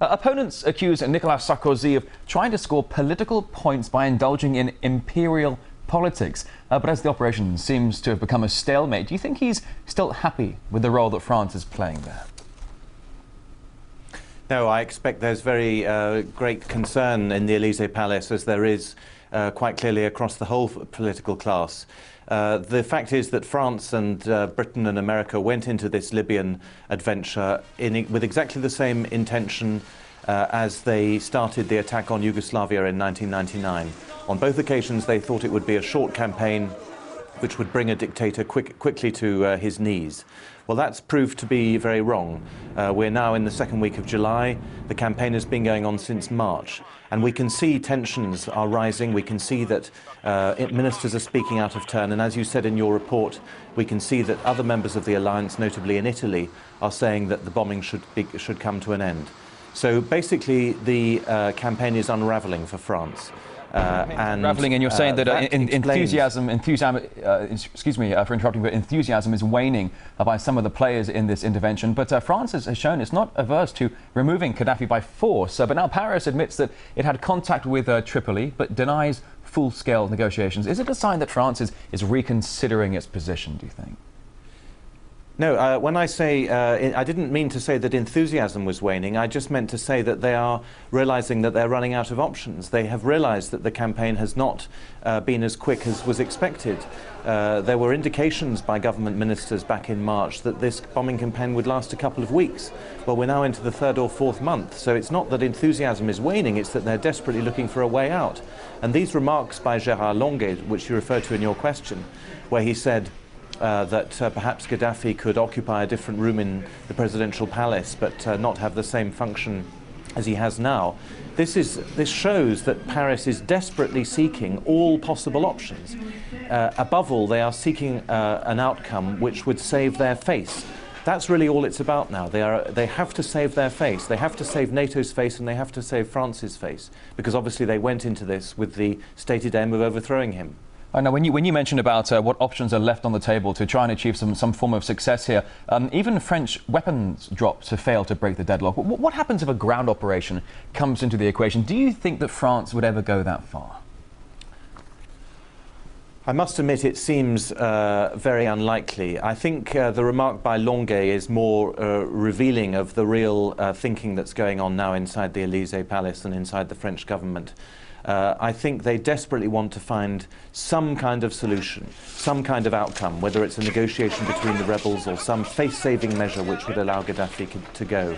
Opponents accuse Nicolas Sarkozy of trying to score political points by indulging in imperial politics. But as the operation seems to have become a stalemate, do you think he's still happy with the role that France is playing there? No, I expect there's very great concern in the Élysée Palace, as there is quite clearly across the whole political class. The fact is that France and Britain and America went into this Libyan adventure with exactly the same intention as they started the attack on Yugoslavia in 1999. On both occasions, they thought it would be a short campaign which would bring a dictator quickly to his knees. Well, that's proved to be very wrong. We're now in the second week of July. The campaign has been going on since March, and we can see tensions are rising. We can see that ministers are speaking out of turn, and as you said in your report, we can see that other members of the alliance, notably in Italy, are saying that the bombing should come to an end. So basically, the campaign is unravelling for France. Unravelling, and you're saying that enthusiasm, excuse me for interrupting, but enthusiasm is waning by some of the players in this intervention. But France has shown it's not averse to removing Gaddafi by force. But now Paris admits that it had contact with Tripoli, but denies full-scale negotiations. Is it a sign that France is reconsidering its position, do you think? No, when I say, I didn't mean to say that enthusiasm was waning. I just meant to say that they are realising that they're running out of options. They have realised that the campaign has not been as quick as was expected. There were indications by government ministers back in March that this bombing campaign would last a couple of weeks. Well, we're now into the third or fourth month, so it's not that enthusiasm is waning, it's that they're desperately looking for a way out. And these remarks by Gérard Longuet, which you referred to in your question, where he said that perhaps Gaddafi could occupy a different room in the presidential palace but not have the same function as he has now. This shows that Paris is desperately seeking all possible options. Above all, they are seeking an outcome which would save their face. That's really all it's about now. They have to save their face. They have to save NATO's face, and they have to save France's face, because obviously they went into this with the stated aim of overthrowing him. I know when you mentioned about what options are left on the table to try and achieve some form of success here, even French weapons drops have failed to break the deadlock. What happens if a ground operation comes into the equation? Do you think that France would ever go that far? I must admit it seems very unlikely. I think the remark by Longuet is more revealing of the real thinking that's going on now inside the Élysée Palace and inside the French government. I think they desperately want to find some kind of solution, some kind of outcome, whether it's a negotiation between the rebels or some face-saving measure which would allow Gaddafi to go.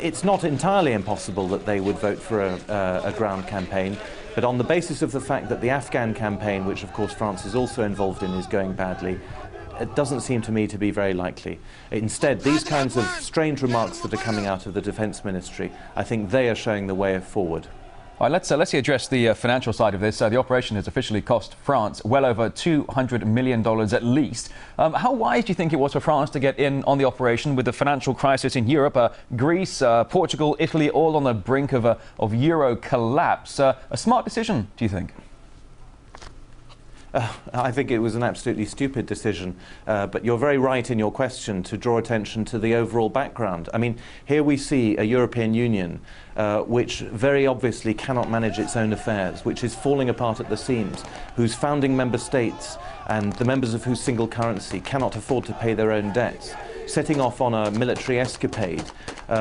It's not entirely impossible that they would vote for a ground campaign, but on the basis of the fact that the Afghan campaign, which of course France is also involved in, is going badly, it doesn't seem to me to be very likely. Instead, these kinds of strange remarks that are coming out of the Defence Ministry, I think they are showing the way forward. All right, let's address the financial side of this. The operation has officially cost France well over $200 million at least. How wise do you think it was for France to get in on the operation with the financial crisis in Europe? Greece, Portugal, Italy, all on the brink of euro collapse. A smart decision, do you think? I think it was an absolutely stupid decision, but you're very right in your question to draw attention to the overall background. I mean, here we see a European Union which very obviously cannot manage its own affairs, which is falling apart at the seams, whose founding member states and the members of whose single currency cannot afford to pay their own debts, setting off on a military escapade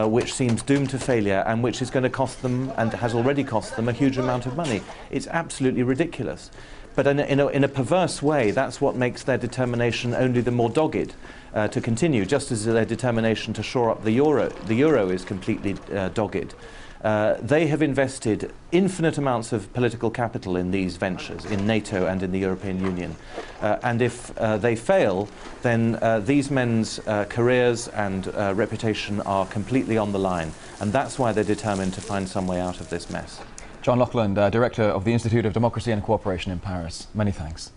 which seems doomed to failure and which is going to cost them, and has already cost them, a huge amount of money. It's absolutely ridiculous. But in a perverse way, that's what makes their determination only the more dogged to continue, just as their determination to shore up the euro. The euro is completely dogged. They have invested infinite amounts of political capital in these ventures, in NATO and in the European Union. And if they fail, then these men's careers and reputation are completely on the line. And that's why they're determined to find some way out of this mess. John Laughland, Director of the Institute of Democracy and Cooperation in Paris. Many thanks.